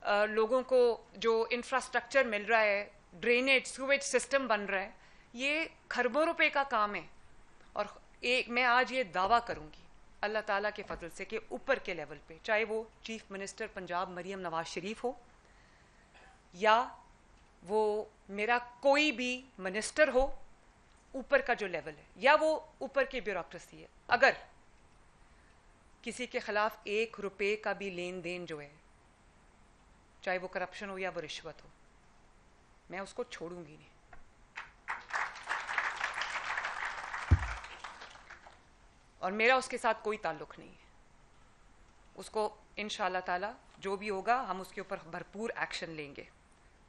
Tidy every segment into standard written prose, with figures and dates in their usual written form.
लोगों को जो इंफ्रास्ट्रक्चर मिल रहा है, ड्रेनेज सीवेज सिस्टम बन रहा है, ये खरबों रुपए का काम है। और मैं आज ये दावा करूंगी अल्लाह ताला के फजल से कि ऊपर के लेवल पे, चाहे वो चीफ मिनिस्टर पंजाब मरियम नवाज शरीफ हो या वो मेरा कोई भी मिनिस्टर हो, ऊपर का जो लेवल है या वो ऊपर की ब्यूरोक्रेसी है, अगर किसी के खिलाफ 1 रुपए का भी लेन देन जो है, चाहे वो करप्शन हो या वो रिश्वत हो, मैं उसको छोड़ूंगी नहीं। और मेरा उसके साथ कोई ताल्लुक नहीं है। उसको इंशाअल्लाह ताला जो भी होगा हम उसके ऊपर भरपूर एक्शन लेंगे।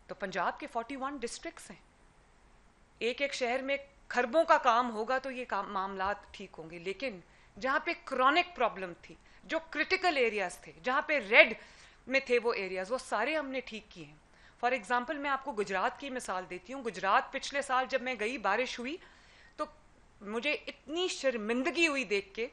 तो पंजाब के 41 डिस्ट्रिक्ट्स हैं, एक एक शहर में खरबों का काम होगा तो ये काम मामलात ठीक होंगे। लेकिन जहाँ पे क्रॉनिक प्रॉब्लम थी, जो क्रिटिकल एरियाज थे, जहाँ पे रेड में थे वो एरियाज, वो सारे हमने ठीक किए हैं। फॉर एग्जाम्पल मैं आपको गुजरात की मिसाल देती हूँ। गुजरात पिछले साल जब मैं गई, बारिश हुई तो मुझे इतनी शर्मिंदगी हुई देख के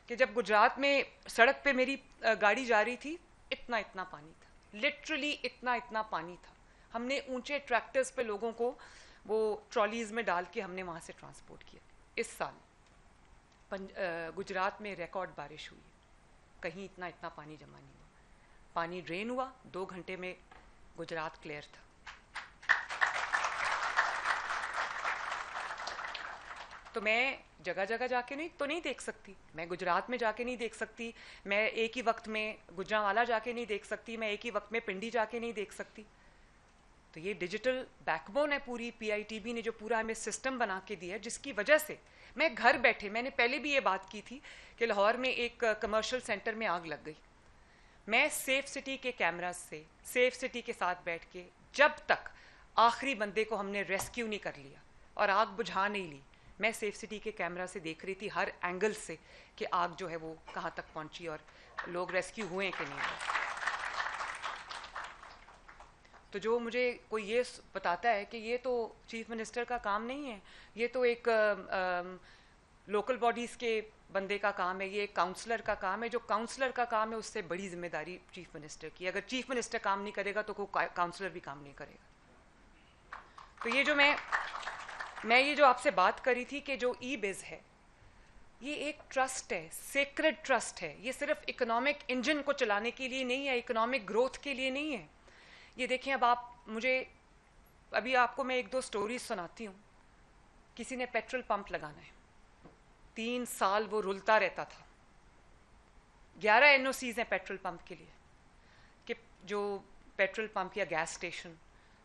कि जब गुजरात में सड़क पे मेरी गाड़ी जा रही थी, इतना इतना पानी था, लिटरली इतना इतना पानी था। हमने ऊंचे ट्रैक्टर्स पे लोगों को वो ट्रॉलीज में डाल के हमने वहाँ से ट्रांसपोर्ट किया। इस साल गुजरात में रिकॉर्ड बारिश हुई, कहीं इतना इतना पानी जमा नहीं हुआ। पानी ड्रेन हुआ, 2 घंटे में गुजरात क्लियर था। तो मैं जगह जगह जाके नहीं देख सकती, मैं गुजरात में जाके नहीं देख सकती, मैं एक ही वक्त में गुजरांवाला जाके नहीं देख सकती, मैं एक ही वक्त में पिंडी जाके नहीं देख सकती। तो ये डिजिटल बैकबोन है पूरी पीआईटीबी ने जो पूरा हमें सिस्टम बना के दिया है, जिसकी वजह से मैं घर बैठे, मैंने पहले भी ये बात की थी कि लाहौर में एक कमर्शियल सेंटर में आग लग गई। मैं सेफ सिटी के कैमरास से, सेफ सिटी के साथ बैठ के, जब तक आखिरी बंदे को हमने रेस्क्यू नहीं कर लिया और आग बुझा नहीं ली, मैं सेफ सिटी के कैमरा से देख रही थी हर एंगल से कि आग जो है वो कहाँ तक पहुंची और लोग रेस्क्यू हुए कि नहीं हुए। तो जो मुझे कोई ये बताता है कि ये तो चीफ मिनिस्टर का काम नहीं है, ये तो एक लोकल बॉडीज़ के बंदे का काम है, ये एक काउंसलर का काम है, जो काउंसलर का काम है उससे बड़ी जिम्मेदारी चीफ मिनिस्टर की। अगर चीफ मिनिस्टर काम नहीं करेगा तो कोई काउंसलर भी काम नहीं करेगा। तो ये जो मैं ये जो आपसे बात करी थी कि जो ई-बिज़ है, ये एक ट्रस्ट है, सेक्रेड ट्रस्ट है। ये सिर्फ इकोनॉमिक इंजन को चलाने के लिए नहीं है, इकोनॉमिक ग्रोथ के लिए नहीं है। ये देखें, अब आप मुझे, अभी आपको मैं 1-2 स्टोरीज सुनाती हूँ। किसी ने पेट्रोल पंप लगाना है, 3 साल वो रुलता रहता था। 11 एनओसीज हैं पेट्रोल पंप के लिए, कि जो पेट्रोल पंप या गैस स्टेशन,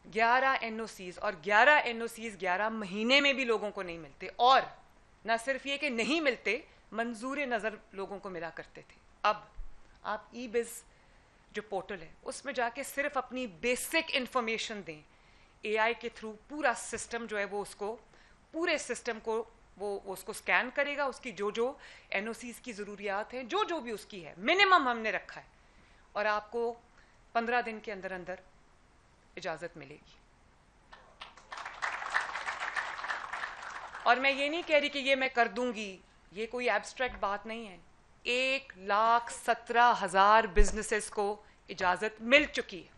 11 एनओसीज, और 11 एनओसीज 11 महीने में भी लोगों को नहीं मिलते। और न सिर्फ ये कि नहीं मिलते, मंजूर नज़र लोगों को मिला करते थे। अब आप ई-बिज़ जो पोर्टल है उसमें जाके सिर्फ अपनी बेसिक इंफॉर्मेशन दें, एआई के थ्रू पूरा सिस्टम जो है वो उसको, पूरे सिस्टम को वो उसको स्कैन करेगा, उसकी जो जो एनओसीज की ज़रूरियात हैं, जो जो भी उसकी है, मिनिमम हमने रखा है, और आपको 15 दिन के अंदर अंदर इजाज़त मिलेगी। और मैं ये नहीं कह रही कि ये मैं कर दूंगी, ये कोई एब्स्ट्रैक्ट बात नहीं है। 1,17,000 बिजनेसेस को इजाज़त मिल चुकी है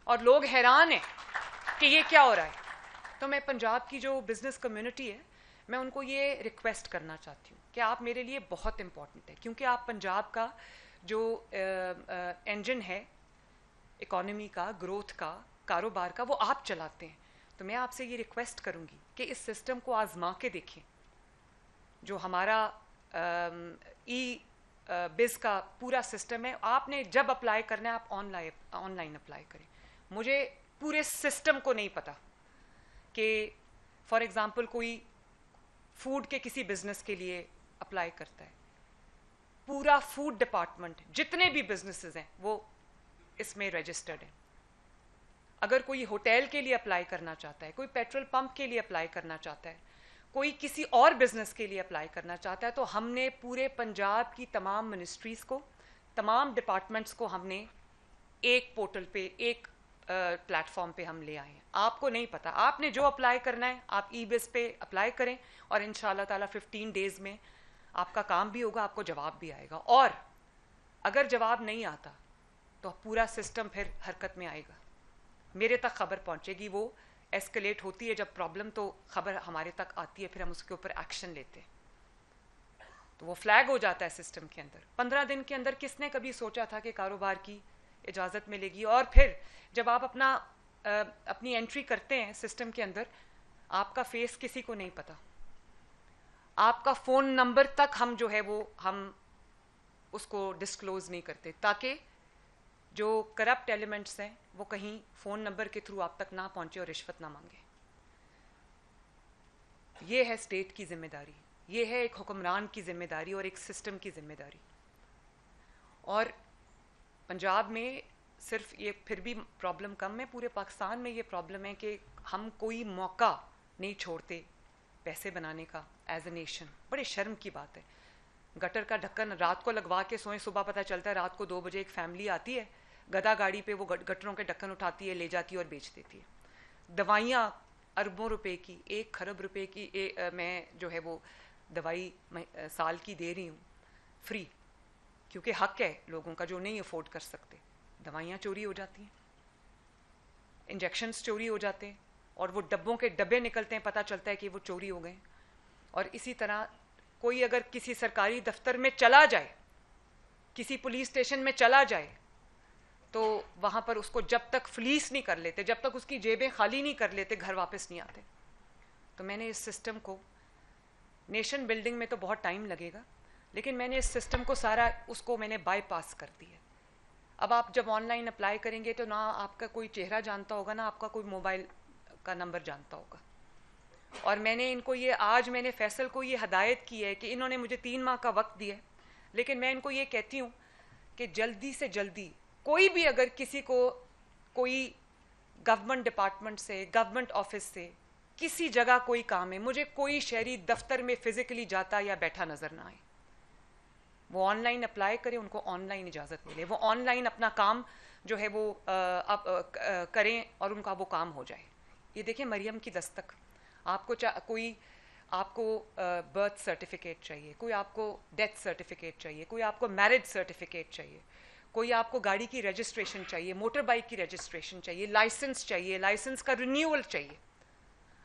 और लोग हैरान हैं कि ये क्या हो रहा है। तो मैं पंजाब की जो बिज़नेस कम्युनिटी है, मैं उनको ये रिक्वेस्ट करना चाहती हूँ कि आप मेरे लिए बहुत इम्पॉर्टेंट है, क्योंकि आप पंजाब का जो इंजन है इकॉनमी का, ग्रोथ का, कारोबार का, वो आप चलाते हैं। तो मैं आपसे ये रिक्वेस्ट करूँगी कि इस सिस्टम को आजमा के देखें। जो हमारा बिज़ का पूरा सिस्टम है, आपने जब अप्लाई करना है आप ऑनलाइन अप्लाई करें। मुझे पूरे सिस्टम को नहीं पता कि फॉर एग्ज़ाम्पल कोई फूड के किसी बिजनेस के लिए अप्लाई करता है, पूरा फूड डिपार्टमेंट, जितने भी बिजनेसेस हैं वो इसमें रजिस्टर्ड है। अगर कोई होटल के लिए अप्लाई करना चाहता है, कोई पेट्रोल पंप के लिए अप्लाई करना चाहता है, कोई किसी और बिजनेस के लिए अप्लाई करना चाहता है, तो हमने पूरे पंजाब की तमाम मिनिस्ट्रीज़ को, तमाम डिपार्टमेंट्स को हमने एक पोर्टल पे, एक प्लेटफॉर्म पे हम ले आए हैं। आपको नहीं पता, आपने जो अप्लाई करना है आप ई-बिज़ पे अप्लाई करें और इंशाल्लाह ताला 15 डेज़ में आपका काम भी होगा, आपको जवाब भी आएगा। और अगर जवाब नहीं आता तो पूरा सिस्टम फिर हरकत में आएगा, मेरे तक खबर पहुंचेगी, वो एस्केलेट होती है जब प्रॉब्लम, तो खबर हमारे तक आती है, फिर हम उसके ऊपर एक्शन लेते हैं, तो वो फ्लैग हो जाता है सिस्टम के अंदर। 15 दिन के अंदर किसने कभी सोचा था कि कारोबार की इजाज़त मिलेगी? और फिर जब आप अपनी एंट्री करते हैं सिस्टम के अंदर, आपका फेस किसी को नहीं पता, आपका फ़ोन नंबर तक हम जो है वो हम उसको डिस्क्लोज नहीं करते, ताकि जो करप्ट एलिमेंट्स हैं वो कहीं फ़ोन नंबर के थ्रू आप तक ना पहुंचे और रिश्वत ना मांगे। ये है स्टेट की जिम्मेदारी, ये है एक हुक्मरान की जिम्मेदारी और एक सिस्टम की जिम्मेदारी। और पंजाब में सिर्फ ये फिर भी प्रॉब्लम कम है, पूरे पाकिस्तान में ये प्रॉब्लम है कि हम कोई मौका नहीं छोड़ते पैसे बनाने का एज ए नेशन। बड़े शर्म की बात है, गटर का ढक्कन रात को लगवा के सोएं, सुबह पता चलता है रात को 2 बजे एक फैमिली आती है, गधा गाड़ी पे वो गटरों के ढक्कन उठाती है, ले जाती है और बेच देती है। दवाइयाँ अरबों रुपए की, 1 खरब रुपए की मैं जो है वो दवाई साल की दे रही हूँ फ्री, क्योंकि हक है लोगों का जो नहीं अफोर्ड कर सकते। दवाइयाँ चोरी हो जाती हैं, इंजेक्शन्स चोरी हो जाते हैं, और वो डब्बों के डब्बे निकलते हैं, पता चलता है कि वो चोरी हो गए। और इसी तरह कोई अगर किसी सरकारी दफ्तर में चला जाए, किसी पुलिस स्टेशन में चला जाए, तो वहाँ पर उसको जब तक फ्लीस नहीं कर लेते, जब तक उसकी जेबें खाली नहीं कर लेते, घर वापस नहीं आते। तो मैंने इस सिस्टम को, नेशन बिल्डिंग में तो बहुत टाइम लगेगा, लेकिन मैंने इस सिस्टम को सारा उसको मैंने बाईपास कर दिया। अब आप जब ऑनलाइन अप्लाई करेंगे तो ना आपका कोई चेहरा जानता होगा, ना आपका कोई मोबाइल का नंबर जानता होगा। और मैंने इनको ये, आज मैंने फैसल को ये हदायत की है कि इन्होंने मुझे 3 माह का वक्त दिया है, लेकिन मैं इनको ये कहती हूँ कि जल्दी से जल्दी कोई भी अगर किसी को कोई गवर्नमेंट डिपार्टमेंट से, गवर्नमेंट ऑफिस से किसी जगह कोई काम है, मुझे कोई शहरी दफ्तर में फिजिकली जाता या बैठा नजर ना आए, वो ऑनलाइन अप्लाई करे, उनको ऑनलाइन इजाज़त मिले, वो ऑनलाइन अपना काम जो है वो करें और उनका वो काम हो जाए। ये देखिए मरियम की दस्तक, कोई आपको बर्थ सर्टिफिकेट चाहिए, कोई आपको डेथ सर्टिफिकेट चाहिए, कोई आपको मैरिज सर्टिफिकेट चाहिए, कोई आपको गाड़ी की रजिस्ट्रेशन चाहिए, मोटर बाइक की रजिस्ट्रेशन चाहिए, लाइसेंस चाहिए, लाइसेंस का रिन्यूअल चाहिए,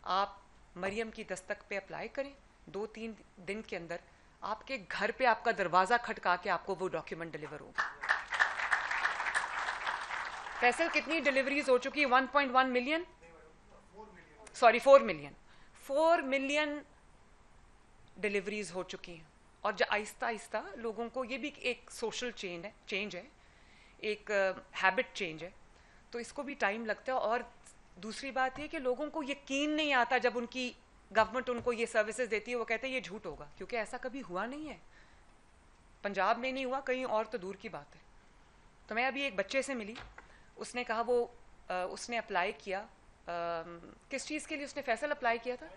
आप मरियम की दस्तक पे अप्लाई करें। 2-3 दिन के अंदर आपके घर पे आपका दरवाज़ा खटका के आपको वो डॉक्यूमेंट डिलीवर होगा। फैसल कितनी डिलीवरीज हो चुकी है? 1.1 million, sorry 4 million, 4 million deliveries हो चुकी हैं। और आहिस्ता आहिस्ता लोगों को, ये भी एक सोशल चेंज है, एक हैबिट चेंज है, तो इसको भी टाइम लगता है। और दूसरी बात ये कि लोगों को यकीन नहीं आता जब उनकी गवर्नमेंट उनको ये सर्विसेज देती है, वो कहते हैं ये झूठ होगा, क्योंकि ऐसा कभी हुआ नहीं है, पंजाब में नहीं हुआ, कहीं और तो दूर की बात है। तो मैं अभी एक बच्चे से मिली, उसने कहा वो उसने अप्लाई किया, किस चीज़ के लिए उसने फैसल अप्लाई किया था?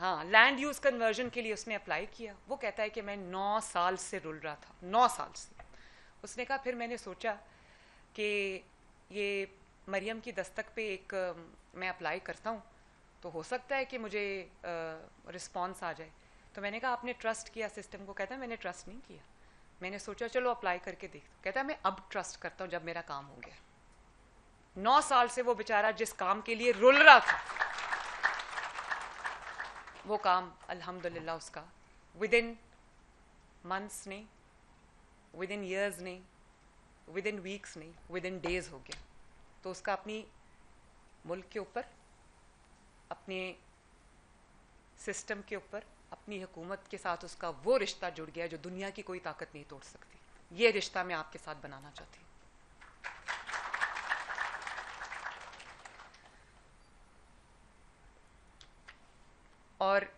हाँ, लैंड यूज़ कन्वर्जन के लिए उसने अप्लाई किया। वो कहता है कि मैं 9 साल से रुल रहा था, 9 साल से। उसने कहा फिर मैंने सोचा कि ये मरियम की दस्तक पे एक मैं अप्लाई करता हूँ, तो हो सकता है कि मुझे रिस्पॉन्स आ जाए। तो मैंने कहा आपने ट्रस्ट किया सिस्टम को? कहता है मैंने ट्रस्ट नहीं किया, मैंने सोचा चलो अप्लाई करके देखता हूँ। कहता है मैं अब ट्रस्ट करता हूँ जब मेरा काम हो गया। 9 साल से वो बेचारा जिस काम के लिए रुल रहा था, वो काम अल्हम्दुलिल्लाह उसका विद इन मंथ्स नहीं, विद इन ईयर्स नहीं, विद इन वीक्स नहीं, विद इन डेज हो गया। तो उसका अपनी मुल्क के ऊपर, अपने सिस्टम के ऊपर, अपनी हुकूमत के साथ उसका वो रिश्ता जुड़ गया जो दुनिया की कोई ताकत नहीं तोड़ सकती। ये रिश्ता मैं आपके साथ बनाना चाहती हूँ। और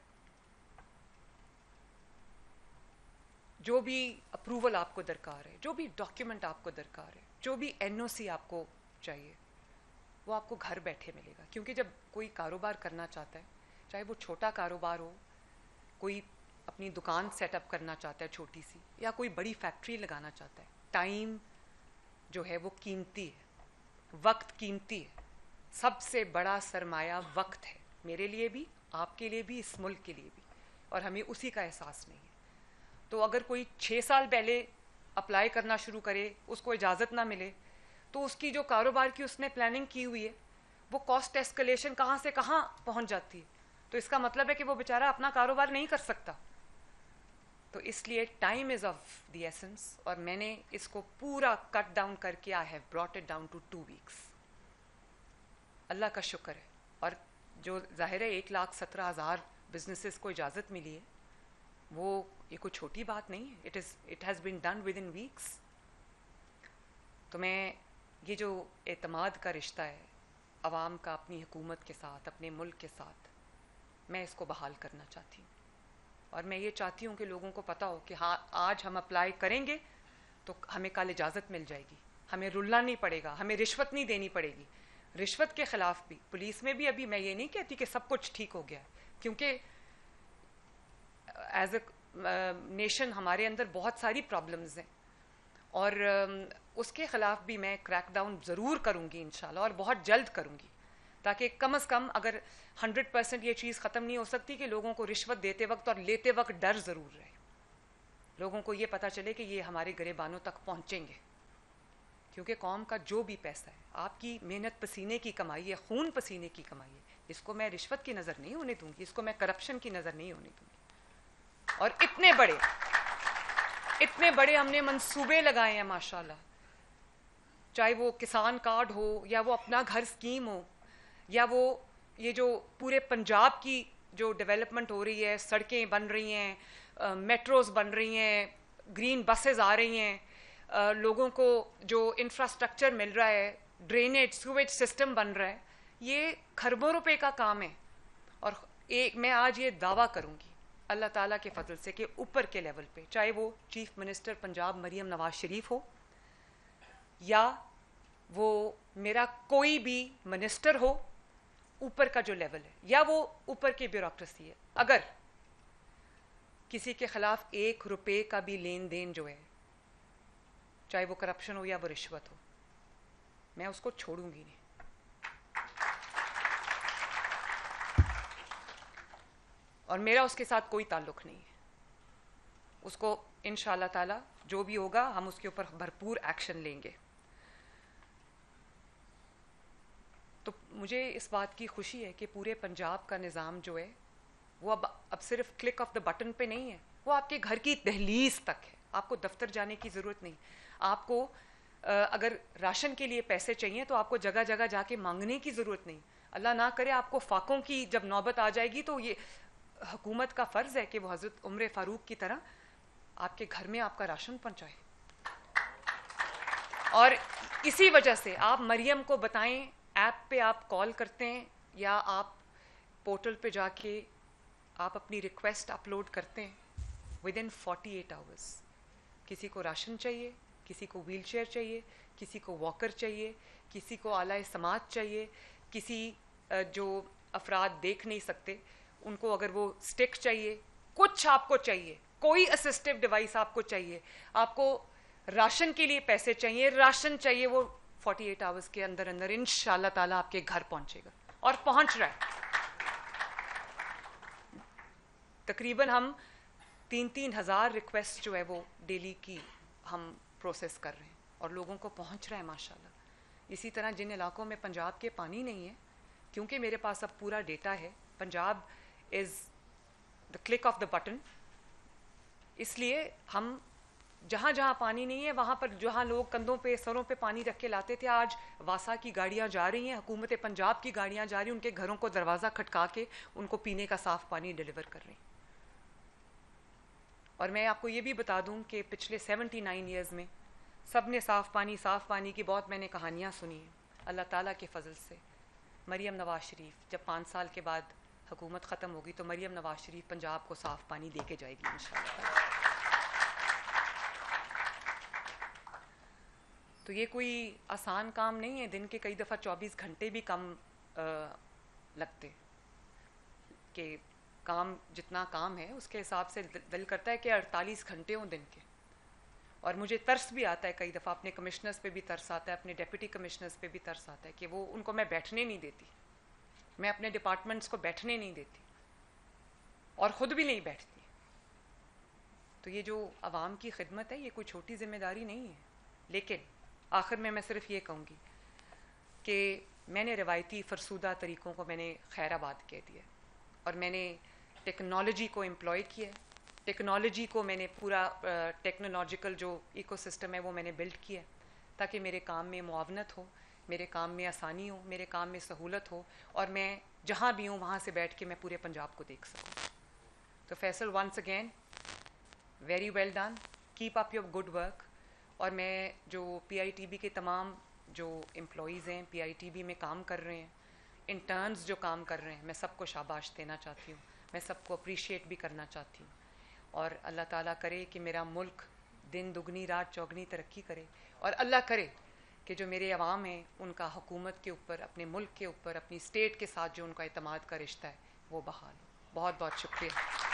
जो भी अप्रूवल आपको दरकार है, जो भी डॉक्यूमेंट आपको दरकार है, जो भी एनओसी आपको चाहिए, वो आपको घर बैठे मिलेगा। क्योंकि जब कोई कारोबार करना चाहता है, चाहे वो छोटा कारोबार हो, कोई अपनी दुकान सेटअप करना चाहता है छोटी सी, या कोई बड़ी फैक्ट्री लगाना चाहता है, टाइम जो है वो कीमती है, वक्त कीमती है। सबसे बड़ा सरमाया वक्त है, मेरे लिए भी, आपके लिए भी, इस मुल्क के लिए भी, और हमें उसी का एहसास नहीं है। तो अगर कोई 6 साल पहले अप्लाई करना शुरू करे, उसको इजाज़त ना मिले, तो उसकी जो कारोबार की उसने प्लानिंग की हुई है वो कॉस्ट एस्केलेशन कहाँ से कहाँ पहुँच जाती है। तो इसका मतलब है कि वो बेचारा अपना कारोबार नहीं कर सकता। तो इसलिए time is of the essence, और मैंने इसको पूरा कट डाउन करके I have brought it down to 2 weeks. Allah का शुक्र है। और जो जाहिर है 1,17,000 बिजनेसेस को इजाज़त मिली है, वो ये कोई छोटी बात नहीं है। It has been done within weeks. तो मैं ये जो एतमाद का रिश्ता है अवाम का अपनी हुकूमत के साथ, अपने मुल्क के साथ, मैं इसको बहाल करना चाहती हूँ। और मैं ये चाहती हूँ कि लोगों को पता हो कि हाँ, आज हम अप्लाई करेंगे तो हमें कल इजाज़त मिल जाएगी, हमें रुलना नहीं पड़ेगा, हमें रिश्वत नहीं देनी पड़ेगी। रिश्वत के ख़िलाफ़ भी पुलिस में भी अभी मैं ये नहीं कहती कि सब कुछ ठीक हो गया है, क्योंकि एज ए नेशन हमारे अंदर बहुत सारी प्रॉब्लम्स हैं, और उसके ख़िलाफ़ भी मैं क्रैकडाउन ज़रूर करूँगी इंशाल्लाह, और बहुत जल्द करूँगी, ताकि कम से कम, अगर 100% ये चीज़ ख़त्म नहीं हो सकती कि लोगों को रिश्वत देते वक्त और लेते वक्त डर ज़रूर रहे, लोगों को ये पता चले कि ये हमारे गिरेबानों तक पहुँचेंगे। क्योंकि कौम का जो भी पैसा है, आपकी मेहनत पसीने की कमाई है, खून पसीने की कमाई है, इसको मैं रिश्वत की नज़र नहीं होने दूंगी, इसको मैं करप्शन की नज़र नहीं होने दूंगी। और इतने बड़े हमने मंसूबे लगाए हैं माशाल्लाह, चाहे वो किसान कार्ड हो, या वो अपना घर स्कीम हो, या वो ये जो पूरे पंजाब की जो डेवलपमेंट हो रही है, सड़कें बन रही हैं, मेट्रोज बन रही हैं, ग्रीन बसेस आ रही हैं, लोगों को जो इंफ्रास्ट्रक्चर मिल रहा है, ड्रेनेज सीवेज सिस्टम बन रहा है, ये खरबों रुपए का काम है। और मैं आज ये दावा करूंगी अल्लाह ताला के फजल से कि ऊपर के लेवल पे, चाहे वो चीफ मिनिस्टर पंजाब मरियम नवाज शरीफ हो, या वो मेरा कोई भी मिनिस्टर हो, ऊपर का जो लेवल है, या वो ऊपर की ब्यूरोक्रेसी है, अगर किसी के खिलाफ 1 रुपए का भी लेन देन जो है, चाहे वो करप्शन हो या वो रिश्वत हो, मैं उसको छोड़ूंगी नहीं। और मेरा उसके साथ कोई ताल्लुक नहीं है। उसको इंशाअल्लाह ताला जो भी होगा हम उसके ऊपर भरपूर एक्शन लेंगे। तो मुझे इस बात की खुशी है कि पूरे पंजाब का निज़ाम जो है वो अब सिर्फ क्लिक ऑफ द बटन पे नहीं है, वो आपके घर की दहलीज तक है। आपको दफ्तर जाने की ज़रूरत नहीं। आपको अगर राशन के लिए पैसे चाहिए तो आपको जगह जगह जाके मांगने की ज़रूरत नहीं। अल्लाह ना करे आपको फाकों की जब नौबत आ जाएगी तो ये हुकूमत का फ़र्ज़ है कि वो हज़रत उमर फ़ारूक की तरह आपके घर में आपका राशन पहुँचाए। और इसी वजह से आप मरियम को बताएं, ऐप पे आप कॉल करते हैं या आप पोर्टल पे जाके आप अपनी रिक्वेस्ट अपलोड करते हैं, विद इन 48 आवर्स किसी को राशन चाहिए, किसी को व्हीलचेयर चाहिए, किसी को वॉकर चाहिए, किसी को आला समाज चाहिए, किसी जो अफराद देख नहीं सकते उनको अगर वो स्टिक चाहिए, कुछ आपको चाहिए, कोई असिस्टिव डिवाइस आपको चाहिए, आपको राशन के लिए पैसे चाहिए, राशन चाहिए, वो 48 आवर्स के अंदर अंदर इंशाअल्लाह ताला आपके घर पहुंचेगा और पहुंच रहा है। तकरीबन हम 3-3 हज़ार रिक्वेस्ट जो है वो डेली की हम प्रोसेस कर रहे हैं और लोगों को पहुंच रहा है माशाल्लाह। इसी तरह जिन इलाकों में पंजाब के पानी नहीं है, क्योंकि मेरे पास अब पूरा डेटा है, Punjab is the click of the button, इसलिए हम जहाँ जहाँ पानी नहीं है वहाँ पर जहाँ लोग कंधों पे सरों पे पानी रख के लाते थे, आज वासा की गाड़ियाँ जा रही हैं, हुकूमत पंजाब की गाड़ियाँ जा रही हैं, उनके घरों को दरवाज़ा खटका के उनको पीने का साफ़ पानी डिलीवर कर रही हैं। और मैं आपको ये भी बता दूं कि पिछले 79 ईयर्स में सब ने साफ़ पानी की बहुत मैंने कहानियाँ सुनी हैं। अल्लाह ताला के फ़ज़ल से मरियम नवाज शरीफ जब 5 साल के बाद हुकूमत ख़त्म होगी तो मरियम नवाज शरीफ पंजाब को साफ़ पानी दे के जाएगी इंशाअल्लाह। तो ये कोई आसान काम नहीं है, दिन के कई दफ़ा 24 घंटे भी कम लगते कि काम जितना काम है उसके हिसाब से दिल करता है कि 48 घंटे हों दिन के। और मुझे तरस भी आता है कई दफ़ा, अपने कमिश्नर्स पे भी तरस आता है, अपने डिप्टी कमिश्नर्स पे भी तरस आता है कि वो उनको मैं बैठने नहीं देती, मैं अपने डिपार्टमेंट्स को बैठने नहीं देती और ख़ुद भी नहीं बैठती। तो ये जो आवाम की खिदमत है ये कोई छोटी ज़िम्मेदारी नहीं है। लेकिन आखिर में मैं सिर्फ ये कहूँगी कि मैंने रवायती फरसूदा तरीक़ों को मैंने खैराबाद कह दिया और मैंने टेक्नोलॉजी को एम्प्लॉय किया। टेक्नोलॉजी को मैंने पूरा टेक्नोलॉजिकल जो इकोसिस्टम है वो मैंने बिल्ड किया ताकि मेरे काम में मुआवनत हो, मेरे काम में आसानी हो, मेरे काम में सहूलत हो और मैं जहाँ भी हूँ वहाँ से बैठ के मैं पूरे पंजाब को देख सकूँ। तो Faisal, once again very well done, keep up your good work. और मैं जो PITB के तमाम जो एम्प्लॉइज़ हैं, PITB में काम कर रहे हैं, इंटर्न्स जो काम कर रहे हैं, मैं सबको शाबाश देना चाहती हूँ, मैं सबको अप्रिशिएट भी करना चाहती हूँ। और अल्लाह ताला करे कि मेरा मुल्क दिन दुगनी रात चौगनी तरक्की करे और अल्लाह करे कि जो मेरे अवाम हैं उनका हुकूमत के ऊपर, अपने मुल्क के ऊपर, अपनी स्टेट के साथ जो उनका एतमाद का रिश्ता है वो बहाल हो। बहुत बहुत शुक्रिया।